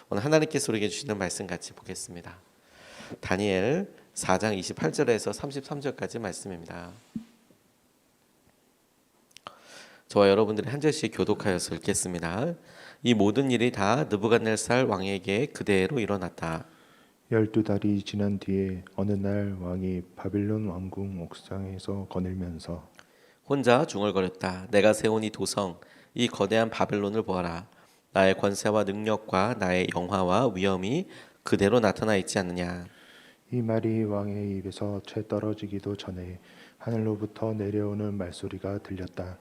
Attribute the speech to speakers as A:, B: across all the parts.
A: 오늘 하나님께서 우리에게 주시는 말씀 같이 보겠습니다. 다니엘 4장 28절에서 33절까지 말씀입니다. 저와 여러분들이 한 절씩 교독하여서 읽겠습니다. 이 모든 일이 다 느부갓네살 왕에게 그대로 일어났다.
B: 12달이 지난 뒤에 어느 날 왕이 바빌론 왕궁 옥상에서 거닐면서
A: 혼자 중얼거렸다. 내가 세운 이 도성, 이 거대한 바벨론을 보아라. 나의 권세와 능력과 나의 영화와 위엄이 그대로 나타나 있지 않느냐.
B: 이 말이 왕의 입에서 채 떨어지기도 전에 하늘로부터 내려오는 말소리가 들렸다.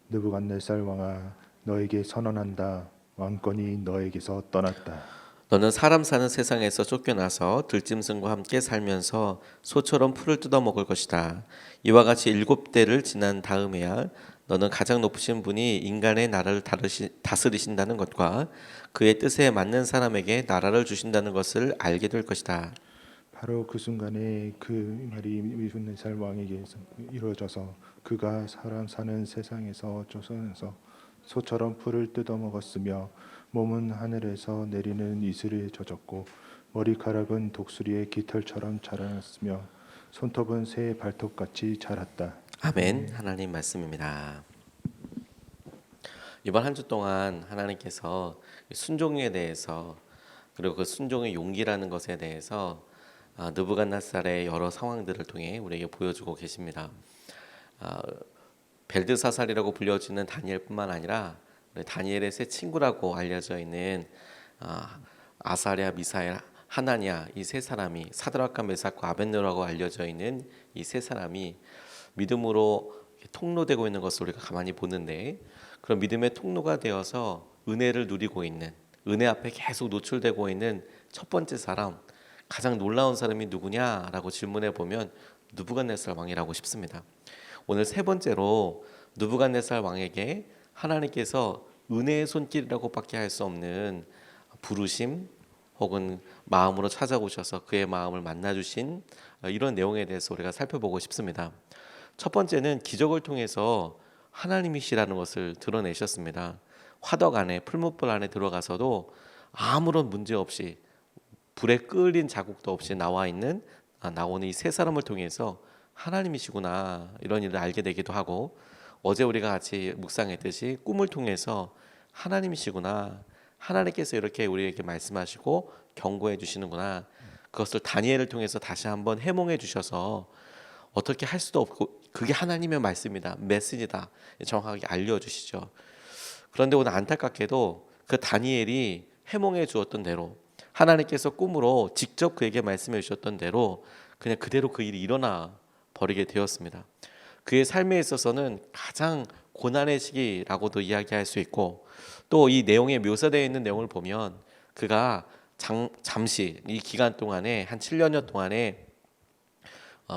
B: 느부갓네살 왕아, 너에게 선언한다. 왕권이 너에게서 떠났다.
A: 너는 사람 사는 세상에서 쫓겨나서 들짐승과 함께 살면서 소처럼 풀을 뜯어먹을 것이다. 이와 같이 7대를 지난 다음에야 너는 가장 높으신 분이 인간의 나라를 다스리신다는 것과 그의 뜻에 맞는 사람에게 나라를 주신다는 것을 알게 될 것이다.
B: 바로 그 순간에 그 말이 느부갓네살 왕에게 이루어져서 그가 사람 사는 세상에서 조선에서 소처럼 풀을 뜯어먹었으며 몸은 하늘에서 내리는 이슬에 젖었고 머리카락은 독수리의 깃털처럼 자라났으며 손톱은 새의 발톱같이 자랐다.
A: 아멘. 하나님 말씀입니다. 이번 한 주 동안 하나님께서 순종에 대해서 그리고 그 순종의 용기라는 것에 대해서 느부갓네살의 여러 상황들을 통해 우리에게 보여주고 계십니다. 벨드사살이라고 불려지는 다니엘뿐만 아니라 다니엘의 세 친구라고 알려져 있는 아사랴, 미사엘, 하나냐 이 세 사람이 사드락과 메삭과 아벳느고라고 알려져 있는 이 세 사람이 믿음으로 통로되고 있는 것을 우리가 가만히 보는데 그런 믿음의 통로가 되어서 은혜를 누리고 있는 은혜 앞에 계속 노출되고 있는 첫 번째 사람 가장 놀라운 사람이 누구냐라고 질문해 보면 느부갓네살 왕이라고 싶습니다. 오늘 세 번째로 느부갓네살 왕에게 하나님께서 은혜의 손길이라고밖에 할 수 없는 부르심 혹은 마음으로 찾아오셔서 그의 마음을 만나주신 이런 내용에 대해서 우리가 살펴보고 싶습니다. 첫 번째는 기적을 통해서 하나님이시라는 것을 드러내셨습니다. 화덕 안에 풀무불 안에 들어가서도 아무런 문제 없이 불에 끌린 자국도 없이 나오는 이 세 사람을 통해서 하나님이시구나 이런 일을 알게 되기도 하고 어제 우리가 같이 묵상했듯이 꿈을 통해서 하나님이시구나 하나님께서 이렇게 우리에게 말씀하시고 경고해 주시는구나 그것을 다니엘을 통해서 다시 한번 해몽해 주셔서 어떻게 할 수도 없고 그게 하나님의 말씀이다 메시지다 정확하게 알려주시죠. 그런데 오늘 안타깝게도 그 다니엘이 해몽해 주었던 대로 하나님께서 꿈으로 직접 그에게 말씀해 주셨던 대로 그냥 그대로 그 일이 일어나 버리게 되었습니다. 그의 삶에 있어서는 가장 고난의 시기라고도 이야기할 수 있고 또 이 내용에 묘사되어 있는 내용을 보면 그가 잠시 이 기간 동안에 한 7년여 동안에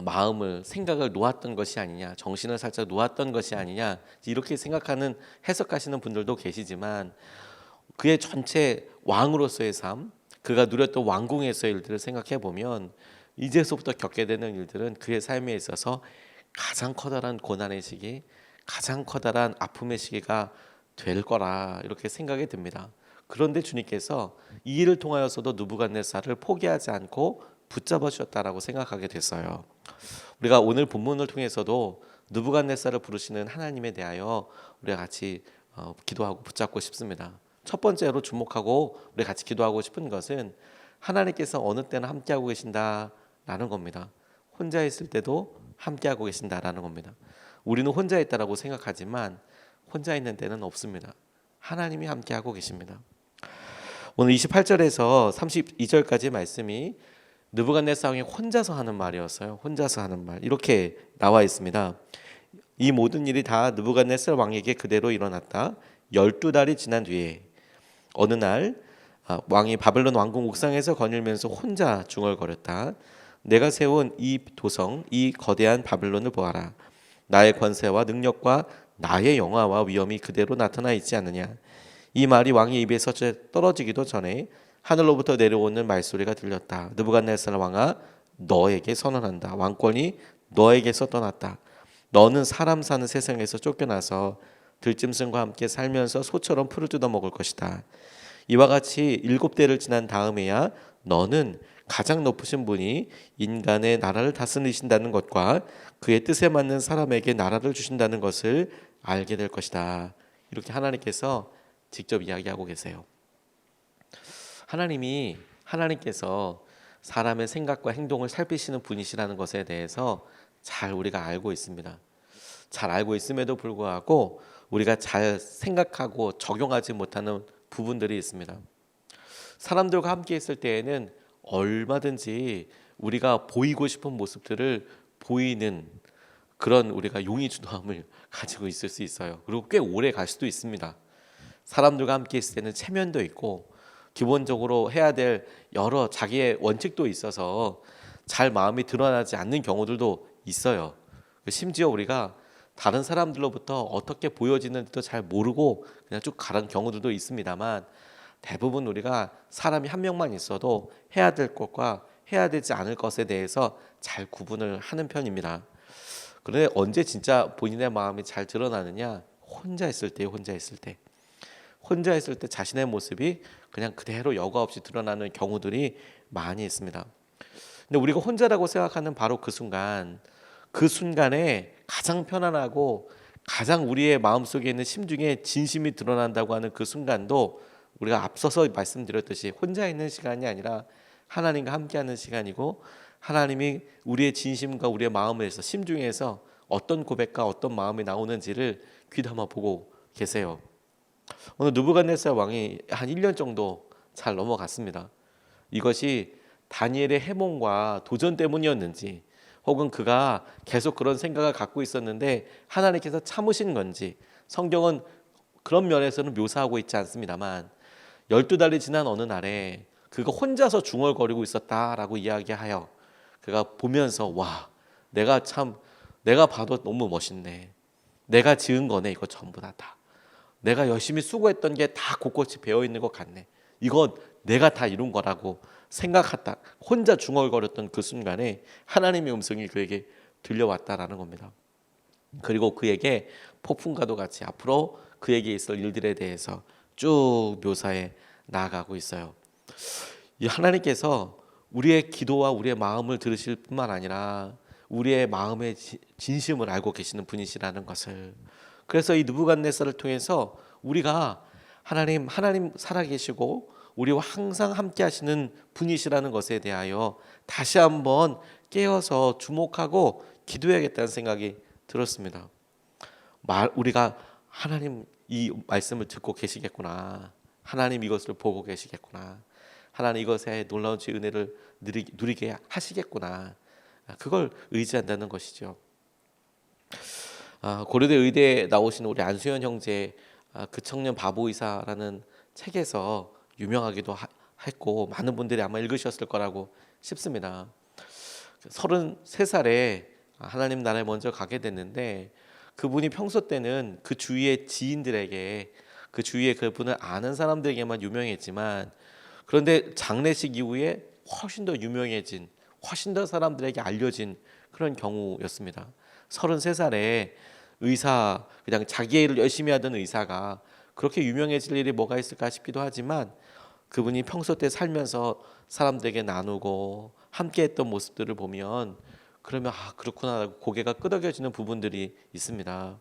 A: 마음을 생각을 놓았던 것이 아니냐 정신을 살짝 놓았던 것이 아니냐 이렇게 생각하는 해석하시는 분들도 계시지만 그의 전체 왕으로서의 삶 그가 누렸던 왕궁에서의 일들을 생각해 보면 이제서부터 겪게 되는 일들은 그의 삶에 있어서 가장 커다란 고난의 시기 가장 커다란 아픔의 시기가 될 거라 이렇게 생각이 듭니다. 그런데 주님께서 이 일을 통하여서도 느부갓네살을 포기하지 않고 붙잡아 주셨다라고 생각하게 됐어요. 우리가 오늘 본문을 통해서도 느부갓네살을 부르시는 하나님에 대하여 우리가 같이 기도하고 붙잡고 싶습니다. 첫 번째로 주목하고 우리 같이 기도하고 싶은 것은 하나님께서 어느 때나 함께하고 계신다라는 겁니다. 혼자 있을 때도 함께하고 계신다라는 겁니다. 우리는 혼자 있다라고 생각하지만 혼자 있는 때는 없습니다. 하나님이 함께하고 계십니다. 오늘 28절에서 32절까지 말씀이 느부갓네살 왕이 혼자서 하는 말이었어요. 혼자서 하는 말 이렇게 나와 있습니다. 이 모든 일이 다 느부갓네살 왕에게 그대로 일어났다. 12달이 지난 뒤에 어느 날 왕이 바벨론 왕궁 옥상에서 거닐면서 혼자 중얼거렸다. 내가 세운 이 도성 이 거대한 바벨론을 보아라. 나의 권세와 능력과 나의 영화와 위엄이 그대로 나타나 있지 않느냐. 이 말이 왕의 입에서 떨어지기도 전에 하늘로부터 내려오는 말소리가 들렸다. 느부갓네살 왕아 너에게 선언한다. 왕권이 너에게서 떠났다. 너는 사람 사는 세상에서 쫓겨나서 들짐승과 함께 살면서 소처럼 풀을 뜯어먹을 것이다. 이와 같이 7대를 지난 다음에야 너는 가장 높으신 분이 인간의 나라를 다스리신다는 것과 그의 뜻에 맞는 사람에게 나라를 주신다는 것을 알게 될 것이다. 이렇게 하나님께서 직접 이야기하고 계세요. 하나님께서 사람의 생각과 행동을 살피시는 분이시라는 것에 대해서 잘 우리가 알고 있습니다. 잘 알고 있음에도 불구하고 우리가 잘 생각하고 적용하지 못하는 부분들이 있습니다. 사람들과 함께 있을 때에는 얼마든지 우리가 보이고 싶은 모습들을 보이는 그런 우리가 용의주도함을 가지고 있을 수 있어요. 그리고 꽤 오래 갈 수도 있습니다. 사람들과 함께 있을 때는 체면도 있고 기본적으로 해야 될 여러 자기의 원칙도 있어서 잘 마음이 드러나지 않는 경우들도 있어요. 심지어 우리가 다른 사람들로부터 어떻게 보여지는지도 잘 모르고 그냥 쭉 가는 경우들도 있습니다만 대부분 우리가 사람이 한 명만 있어도 해야 될 것과 해야 되지 않을 것에 대해서 잘 구분을 하는 편입니다. 그런데 언제 진짜 본인의 마음이 잘 드러나느냐? 혼자 있을 때 자신의 모습이 그냥 그대로 여과 없이 드러나는 경우들이 많이 있습니다. 근데 우리가 혼자라고 생각하는 바로 그 순간에 가장 편안하고 가장 우리의 마음속에 있는 심중에 진심이 드러난다고 하는 그 순간도 우리가 앞서서 말씀드렸듯이 혼자 있는 시간이 아니라 하나님과 함께하는 시간이고 하나님이 우리의 진심과 우리의 마음에서 심중에서 어떤 고백과 어떤 마음이 나오는지를 귀담아 보고 계세요. 오늘 느부갓네살 왕이 한 1년 정도 잘 넘어갔습니다. 이것이 다니엘의 해몽과 도전 때문이었는지 혹은 그가 계속 그런 생각을 갖고 있었는데 하나님께서 참으신 건지 성경은 그런 면에서는 묘사하고 있지 않습니다만 12달이 지난 어느 날에 그가 혼자서 중얼거리고 있었다라고 이야기하여 그가 보면서 와 내가 봐도 너무 멋있네. 내가 지은 거네 이거 전부 다. 내가 열심히 수고했던 게 다 곳곳이 배어 있는 것 같네. 이건 내가 다 이룬 거라고 생각했다. 혼자 중얼거렸던 그 순간에 하나님의 음성이 그에게 들려왔다라는 겁니다. 그리고 그에게 폭풍과도 같이 앞으로 그에게 있을 일들에 대해서 쭉 묘사해 나아가고 있어요. 이 하나님께서 우리의 기도와 우리의 마음을 들으실 뿐만 아니라 우리의 마음의 진심을 알고 계시는 분이시라는 것을, 그래서 이 느부갓네살을 통해서 우리가 하나님 살아계시고 우리와 항상 함께 하시는 분이시라는 것에 대하여 다시 한번 깨어서 주목하고 기도해야겠다는 생각이 들었습니다. 우리가 하나님 이 말씀을 듣고 계시겠구나. 하나님 이것을 보고 계시겠구나. 하나님 이것에 놀라운 주의 은혜를 누리게 하시겠구나. 그걸 의지한다는 것이죠. 고려대 의대에 나오신 우리 안수현 형제 그 청년 바보 의사라는 책에서 유명하기도 했고 많은 분들이 아마 읽으셨을 거라고 싶습니다. 33살에 하나님 나라에 먼저 가게 됐는데 그분이 평소 때는 그 주위의 지인들에게 그 주위에 그분을 아는 사람들에게만 유명했지만 그런데 장례식 이후에 훨씬 더 유명해진, 훨씬 더 사람들에게 알려진 그런 경우였습니다. 33살에 의사, 그냥 자기 일을 열심히 하던 의사가 그렇게 유명해질 일이 뭐가 있을까 싶기도 하지만 그분이 평소 때 살면서 사람들에게 나누고 함께했던 모습들을 보면 그러면 그렇구나 하고 고개가 끄덕여지는 부분들이 있습니다.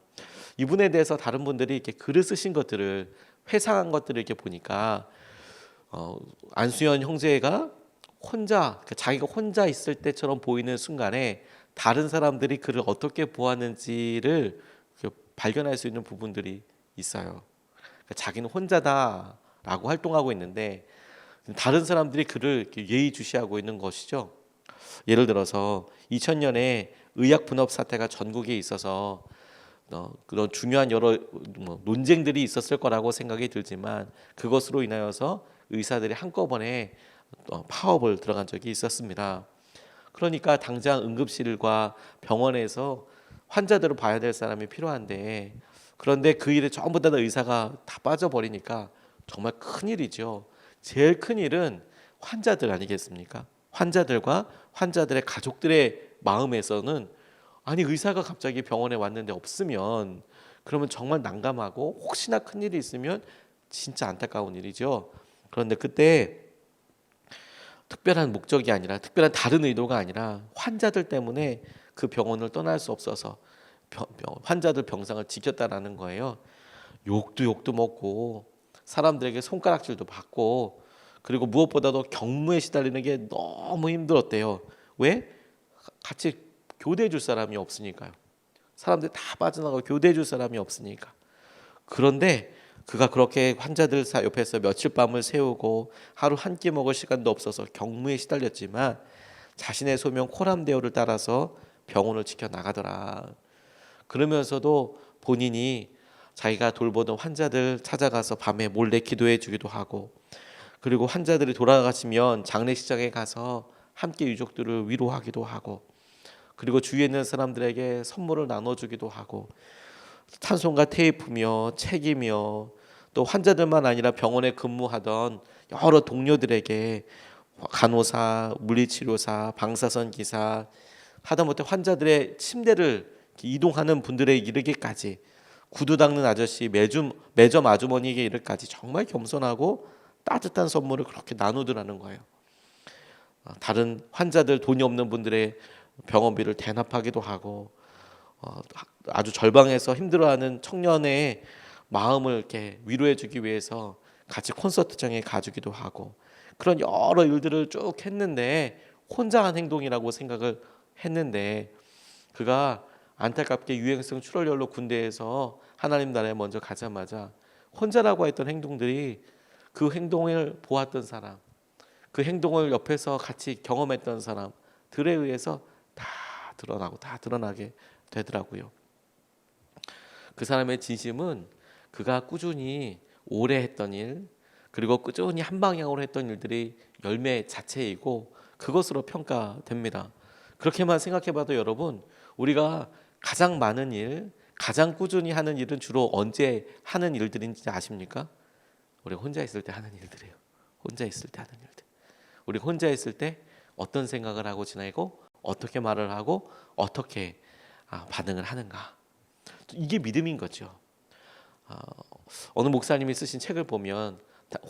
A: 이분에 대해서 다른 분들이 이렇게 글을 쓰신 것들을 회상한 것들을 이렇게 보니까 안수현 형제가 자기가 혼자 있을 때처럼 보이는 순간에 다른 사람들이 그를 어떻게 보았는지를 발견할 수 있는 부분들이 있어요. 자기는 혼자다라고 활동하고 있는데 다른 사람들이 그를 예의주시하고 있는 것이죠. 예를 들어서 2000년에 의약 분업 사태가 전국에 있어서 그런 중요한 여러 논쟁들이 있었을 거라고 생각이 들지만 그것으로 인하여서 의사들이 한꺼번에 파업을 들어간 적이 있었습니다. 그러니까 당장 응급실과 병원에서 환자들을 봐야 될 사람이 필요한데 그런데 그 일에 전부 다 의사가 다 빠져버리니까 정말 큰일이죠. 제일 큰 일은 환자들 아니겠습니까? 환자들과 환자들의 가족들의 마음에서는 아니 의사가 갑자기 병원에 왔는데 없으면 그러면 정말 난감하고 혹시나 큰일이 있으면 진짜 안타까운 일이죠. 그런데 그때 특별한 목적이 아니라 특별한 다른 의도가 아니라 환자들 때문에 그 병원을 떠날 수 없어서 환자들 병상을 지켰다라는 거예요. 욕도 먹고 사람들에게 손가락질도 받고 그리고 무엇보다도 경무에 시달리는 게 너무 힘들었대요. 왜? 같이 교대해 줄 사람이 없으니까요. 사람들이 다 빠져나가고 교대해 줄 사람이 없으니까. 그런데 그가 그렇게 환자들 옆에서 며칠 밤을 새우고 하루 한 끼 먹을 시간도 없어서 경무에 시달렸지만 자신의 소명 코람데오를 따라서 병원을 지켜나가더라. 그러면서도 본인이 자기가 돌보던 환자들 찾아가서 밤에 몰래 기도해 주기도 하고 그리고 환자들이 돌아가시면 장례식장에 가서 함께 유족들을 위로하기도 하고 그리고 주위에 있는 사람들에게 선물을 나눠주기도 하고 찬송가 테이프며 책이며 또 환자들만 아니라 병원에 근무하던 여러 동료들에게 간호사, 물리치료사, 방사선 기사 하다못해 환자들의 침대를 이동하는 분들에 이르기까지 구두 닦는 아저씨, 매점 아주머니에게 이르기까지 정말 겸손하고 따뜻한 선물을 그렇게 나누더라는 거예요. 다른 환자들 돈이 없는 분들의 병원비를 대납하기도 하고 아주 절방에서 힘들어하는 청년의 마음을 이렇게 위로해주기 위해서 같이 콘서트장에 가주기도 하고 그런 여러 일들을 쭉 했는데 혼자 한 행동이라고 생각을 했는데 그가 안타깝게 유행성 출혈열로 군대에서 하나님 나라에 먼저 가자마자 혼자라고 했던 행동들이 그 행동을 보았던 사람, 그 행동을 옆에서 같이 경험했던 사람들에 의해서 다 드러나게 되더라고요. 그 사람의 진심은 그가 꾸준히 오래 했던 일 그리고 꾸준히 한 방향으로 했던 일들이 열매 자체이고 그것으로 평가됩니다. 그렇게만 생각해봐도 여러분 우리가 가장 많은 일 가장 꾸준히 하는 일은 주로 언제 하는 일들인지 아십니까? 우리가 혼자 있을 때 하는 일들이에요. 혼자 있을 때 하는 일들. 우리 혼자 있을 때 어떤 생각을 하고 지내고 어떻게 말을 하고 어떻게 반응을 하는가. 이게 믿음인 거죠. 어느 목사님이 쓰신 책을 보면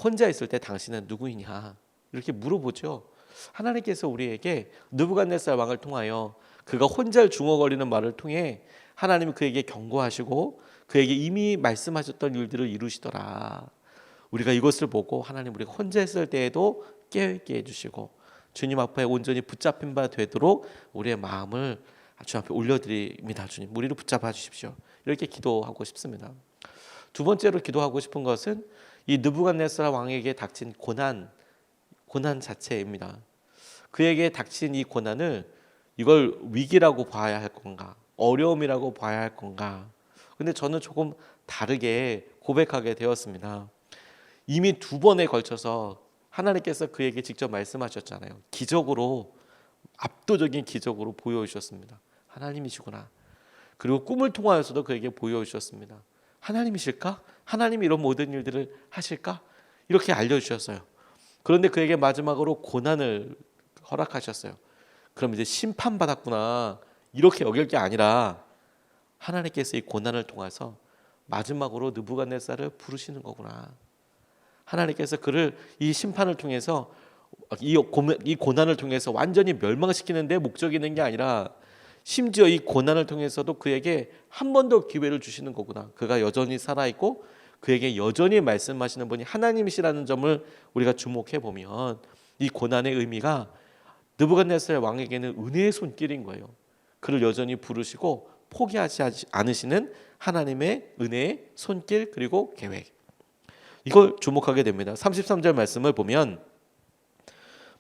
A: 혼자 있을 때 당신은 누구이냐 이렇게 물어보죠. 하나님께서 우리에게 느부갓네살 왕을 통하여 그가 혼자 중얼거리는 말을 통해 하나님이 그에게 경고하시고 그에게 이미 말씀하셨던 일들을 이루시더라. 우리가 이것을 보고 하나님 우리가 혼자 있을 때에도 깨어있게 해주시고 주님 앞에 온전히 붙잡힌 바 되도록 우리의 마음을 주 앞에 올려드립니다. 주님 우리를 붙잡아 주십시오. 이렇게 기도하고 싶습니다. 두 번째로 기도하고 싶은 것은 이 느부갓네살 왕에게 닥친 고난 자체입니다. 그에게 닥친 이 고난을 이걸 위기라고 봐야 할 건가 어려움이라고 봐야 할 건가. 근데 저는 조금 다르게 고백하게 되었습니다. 이미 두 번에 걸쳐서 하나님께서 그에게 직접 말씀하셨잖아요. 기적으로 압도적인 기적으로 보여주셨습니다. 하나님이시구나. 그리고 꿈을 통하여서도 그에게 보여주셨습니다. 하나님이실까? 하나님이 이런 모든 일들을 하실까? 이렇게 알려주셨어요. 그런데 그에게 마지막으로 고난을 허락하셨어요. 그럼 이제 심판받았구나 이렇게 여길 게 아니라 하나님께서 이 고난을 통해서 마지막으로 느부갓네살을 부르시는 거구나. 하나님께서 그를 이 심판을 통해서 이 고난을 통해서 완전히 멸망시키는 데 목적이 있는 게 아니라 심지어 이 고난을 통해서도 그에게 한 번 더 기회를 주시는 거구나. 그가 여전히 살아있고 그에게 여전히 말씀하시는 분이 하나님이시라는 점을 우리가 주목해 보면 이 고난의 의미가 느부갓네살 왕에게는 은혜의 손길인 거예요. 그를 여전히 부르시고 포기하지 않으시는 하나님의 은혜의 손길 그리고 계획. 이걸 주목하게 됩니다. 33절 말씀을 보면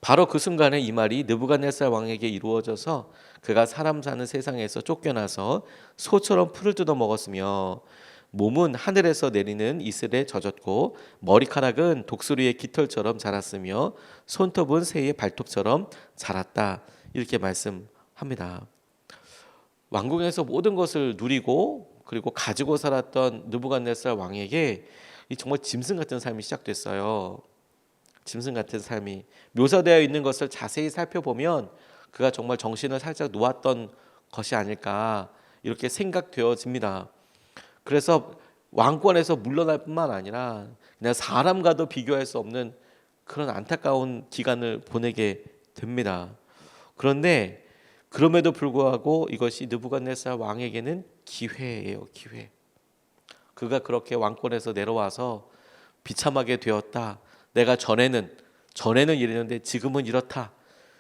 A: 바로 그 순간에 이 말이 느부갓네살 왕에게 이루어져서 그가 사람 사는 세상에서 쫓겨나서 소처럼 풀을 뜯어 먹었으며 몸은 하늘에서 내리는 이슬에 젖었고 머리카락은 독수리의 깃털처럼 자랐으며 손톱은 새의 발톱처럼 자랐다. 이렇게 말씀합니다. 왕궁에서 모든 것을 누리고 그리고 가지고 살았던 느부갓네살 왕에게 이 정말 짐승 같은 삶이 시작됐어요. 짐승 같은 삶이 묘사되어 있는 것을 자세히 살펴보면 그가 정말 정신을 살짝 놓았던 것이 아닐까 이렇게 생각되어집니다. 그래서 왕권에서 물러날 뿐만 아니라 그냥 사람과도 비교할 수 없는 그런 안타까운 기간을 보내게 됩니다. 그런데 그럼에도 불구하고 이것이 느부갓네살 왕에게는 기회예요, 기회. 그가 그렇게 왕권에서 내려와서 비참하게 되었다. 내가 전에는 이랬는데 지금은 이렇다.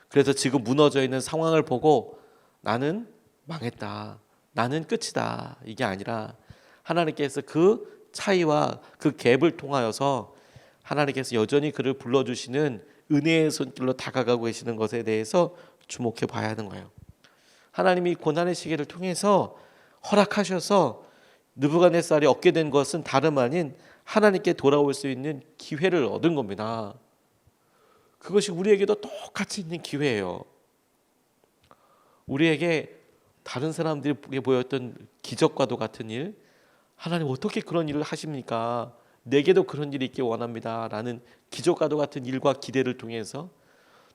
A: 그래서 지금 무너져 있는 상황을 보고 나는 망했다. 나는 끝이다. 이게 아니라 하나님께서 그 차이와 그 갭을 통하여서 하나님께서 여전히 그를 불러주시는 은혜의 손길로 다가가고 계시는 것에 대해서 주목해 봐야 하는 거예요. 하나님이 고난의 시기를 통해서 허락하셔서 느부갓네살이 얻게 된 것은 다름 아닌 하나님께 돌아올 수 있는 기회를 얻은 겁니다. 그것이 우리에게도 똑같이 있는 기회예요. 우리에게 다른 사람들에게 보였던 기적과도 같은 일, 하나님 어떻게 그런 일을 하십니까? 내게도 그런 일이 있길 원합니다. 라는 기적과도 같은 일과 기대를 통해서,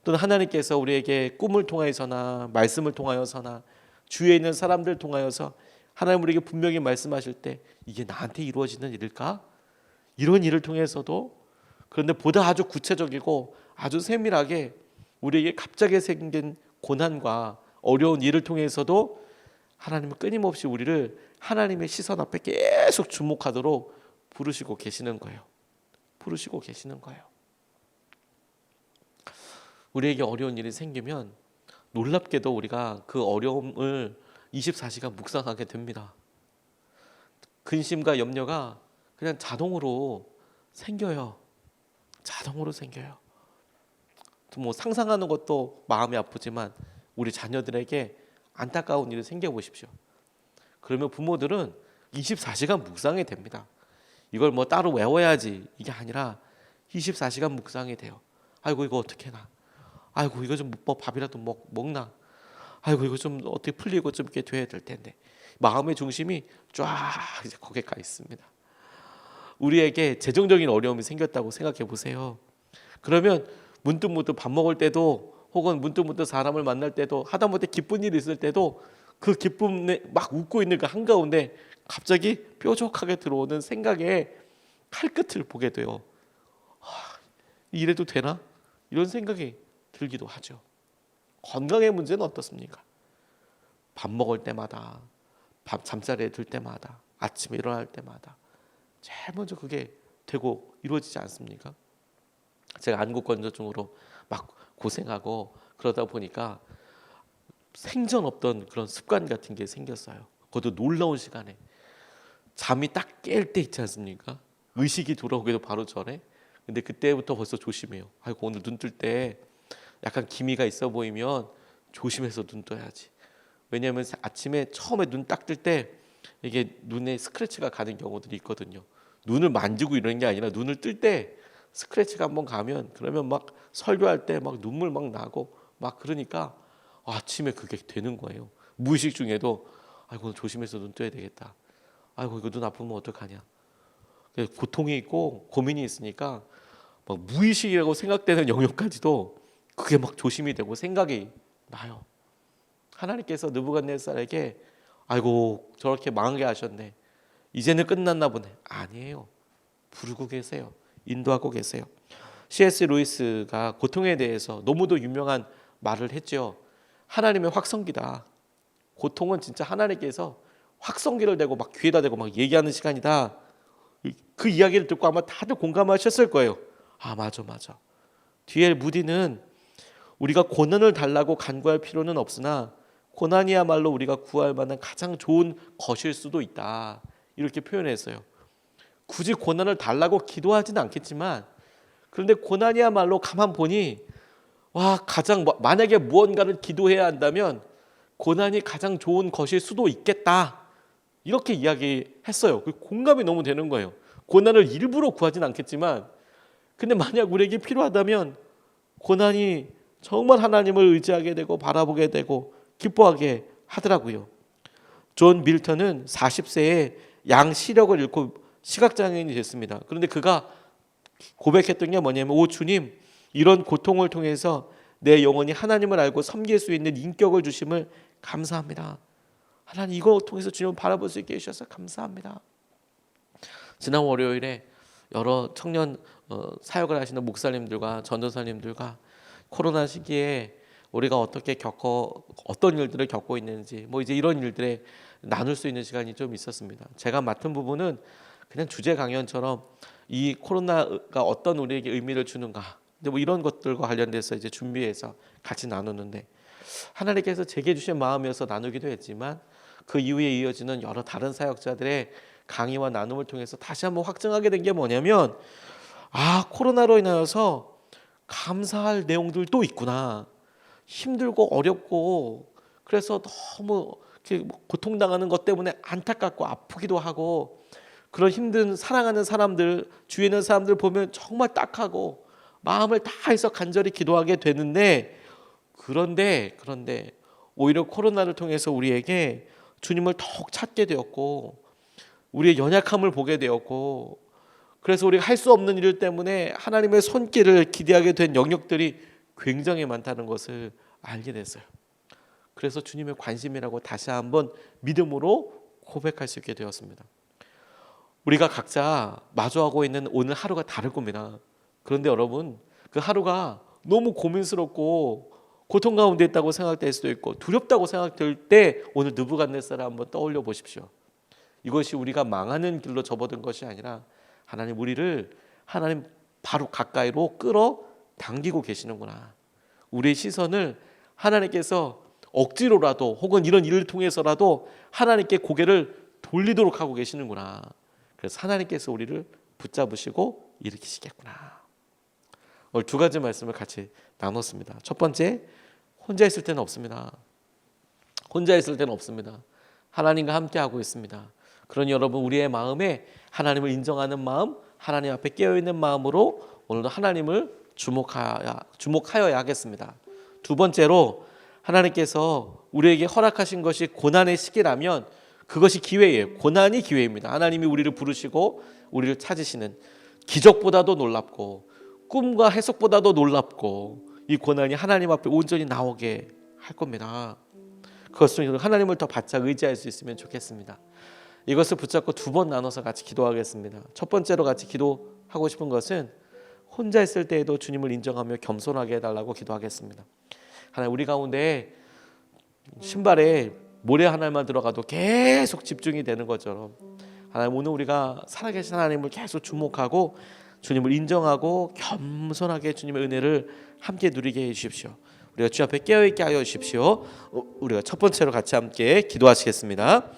A: 또는 하나님께서 우리에게 꿈을 통하여서나 말씀을 통하여서나 주위에 있는 사람들 통하여서 하나님 우리에게 분명히 말씀하실 때 이게 나한테 이루어지는 일일까? 이런 일을 통해서도, 그런데 보다 아주 구체적이고 아주 세밀하게 우리에게 갑자기 생긴 고난과 어려운 일을 통해서도 하나님은 끊임없이 우리를 하나님의 시선 앞에 계속 주목하도록 부르시고 계시는 거예요. 부르시고 계시는 거예요. 우리에게 어려운 일이 생기면 놀랍게도 우리가 그 어려움을 24시간 묵상하게 됩니다. 근심과 염려가 그냥 자동으로 생겨요. 자동으로 생겨요. 뭐 상상하는 것도 마음이 아프지만 우리 자녀들에게 안타까운 일이 생겨보십시오. 그러면 부모들은 24시간 묵상이 됩니다. 이걸 뭐 따로 외워야지 이게 아니라 24시간 묵상이 돼요. 아이고 이거 어떻게 해나, 아이고 이거 좀 뭐 밥이라도 먹나, 아이고 이거 좀 어떻게 풀리고 좀 이렇게 돼야 될 텐데. 마음의 중심이 쫙 이제 거기에 가 있습니다. 우리에게 재정적인 어려움이 생겼다고 생각해 보세요. 그러면 문득 밥 먹을 때도, 혹은 문득 사람을 만날 때도, 하다못해 기쁜 일이 있을 때도 그 기쁨에 막 웃고 있는 그 한가운데 갑자기 뾰족하게 들어오는 생각에 칼끝을 보게 돼요. 이래도 되나? 이런 생각이 들기도 하죠. 건강의 문제는 어떻습니까? 밥 먹을 때마다, 잠자리에 들 때마다, 아침에 일어날 때마다 제일 먼저 그게 되고 이루어지지 않습니까? 제가 안구건조증으로 막 고생하고 그러다 보니까 생전 없던 그런 습관 같은 게 생겼어요. 그것도 놀라운 시간에 잠이 딱 깰 때 있지 않습니까? 의식이 돌아오기도 바로 전에. 근데 그때부터 벌써 조심해요. 아이고 오늘 눈 뜰 때 약간 기미가 있어 보이면 조심해서 눈 떠야지. 왜냐하면 아침에 처음에 눈 딱 뜰 때 이게 눈에 스크래치가 가는 경우들이 있거든요. 눈을 만지고 이러는 게 아니라 눈을 뜰 때 스크래치가 한번 가면, 그러면 막 설교할 때 막 눈물 막 나고 막 그러니까 아침에 그게 되는 거예요. 무의식 중에도 아이고 오늘 조심해서 눈 떠야 되겠다. 아이고 이거 눈 아프면 어떡하냐. 고통이 있고 고민이 있으니까 막 무의식이라고 생각되는 영역까지도 그게 막 조심이 되고 생각이 나요. 하나님께서 느부갓네살에게 아이고 저렇게 망하게 하셨네, 이제는 끝났나 보네. 아니에요. 부르고 계세요. 인도하고 계세요. C.S. 루이스가 고통에 대해서 너무도 유명한 말을 했죠. 하나님의 확성기다. 고통은 진짜 하나님께서 확성기를 대고 막 귀에다 대고 막 얘기하는 시간이다. 그 이야기를 듣고 아마 다들 공감하셨을 거예요. 아 맞아. 뒤에 무디는 우리가 고난을 달라고 간구할 필요는 없으나 고난이야말로 우리가 구할 만한 가장 좋은 것일 수도 있다. 이렇게 표현했어요. 굳이 고난을 달라고 기도하지는 않겠지만, 그런데 고난이야말로 가만 보니 가장, 만약에 무언가를 기도해야 한다면 고난이 가장 좋은 것일 수도 있겠다. 이렇게 이야기했어요. 공감이 너무 되는 거예요. 고난을 일부러 구하진 않겠지만, 근데 만약 우리에게 필요하다면 고난이 정말 하나님을 의지하게 되고 바라보게 되고 기뻐하게 하더라고요. 존 밀턴은 40세에 양 시력을 잃고 시각장애인이 됐습니다. 그런데 그가 고백했던 게 뭐냐면, 오 주님, 이런 고통을 통해서 내 영혼이 하나님을 알고 섬길 수 있는 인격을 주심을 감사합니다. 하나님 이거 통해서 주님을 바라볼 수 있게 해주셔서 감사합니다. 지난 월요일에 여러 청년 사역을 하시는 목사님들과 전도사님들과 코로나 시기에 우리가 어떤 일들을 겪고 있는지 뭐 이제 이런 일들에 나눌 수 있는 시간이 좀 있었습니다. 제가 맡은 부분은 그냥 주제 강연처럼 이 코로나가 어떤 우리에게 의미를 주는가, 이제 뭐 이런 것들과 관련돼서 이제 준비해서 같이 나누는데, 하나님께서 제게 주신 마음이어서 나누기도 했지만 그 이후에 이어지는 여러 다른 사역자들의 강의와 나눔을 통해서 다시 한번 확증하게 된 게 뭐냐면, 코로나로 인하여서 감사할 내용들도 있구나. 힘들고 어렵고 그래서 너무 고통당하는 것 때문에 안타깝고 아프기도 하고, 그런 힘든 사랑하는 사람들, 주위에 있는 사람들 보면 정말 딱하고 마음을 다해서 간절히 기도하게 되는데, 그런데 오히려 코로나를 통해서 우리에게 주님을 더욱 찾게 되었고 우리의 연약함을 보게 되었고, 그래서 우리가 할 수 없는 일 때문에 하나님의 손길을 기대하게 된 영역들이 굉장히 많다는 것을 알게 됐어요. 그래서 주님의 관심이라고 다시 한번 믿음으로 고백할 수 있게 되었습니다. 우리가 각자 마주하고 있는 오늘 하루가 다를 겁니다. 그런데 여러분, 그 하루가 너무 고민스럽고 고통 가운데 있다고 생각될 수도 있고 두렵다고 생각될 때 오늘 느부갓네살을 한번 떠올려 보십시오. 이것이 우리가 망하는 길로 접어든 것이 아니라 하나님 바로 가까이로 끌어당기고 계시는구나. 우리의 시선을 하나님께서 억지로라도 혹은 이런 일을 통해서라도 하나님께 고개를 돌리도록 하고 계시는구나. 그래서 하나님께서 우리를 붙잡으시고 일으키시겠구나. 오늘 두 가지 말씀을 같이 나눴습니다. 첫 번째, 혼자 있을 때는 없습니다. 혼자 있을 때는 없습니다. 하나님과 함께하고 있습니다. 그러니 여러분, 우리의 마음에 하나님을 인정하는 마음, 하나님 앞에 깨어있는 마음으로 오늘도 하나님을 주목하여야 하겠습니다. 두 번째로, 하나님께서 우리에게 허락하신 것이 고난의 시기라면 그것이 기회예요. 고난이 기회입니다. 하나님이 우리를 부르시고 우리를 찾으시는, 기적보다도 놀랍고 꿈과 해석보다도 놀랍고 이 고난이 하나님 앞에 온전히 나오게 할 겁니다. 그것을 하나님을 더 바짝 의지할 수 있으면 좋겠습니다. 이것을 붙잡고 두 번 나눠서 같이 기도하겠습니다. 첫 번째로 같이 기도하고 싶은 것은 혼자 있을 때에도 주님을 인정하며 겸손하게 해달라고 기도하겠습니다. 하나님, 우리 가운데 신발에 모래 하나만 들어가도 계속 집중이 되는 것처럼, 하나님, 오늘 우리가 살아계신 하나님을 계속 주목하고 주님을 인정하고 겸손하게 주님의 은혜를 함께 누리게 해주십시오. 우리가 주 앞에 깨어있게 하여 주십시오. 우리가 첫 번째로 같이 함께 기도하시겠습니다.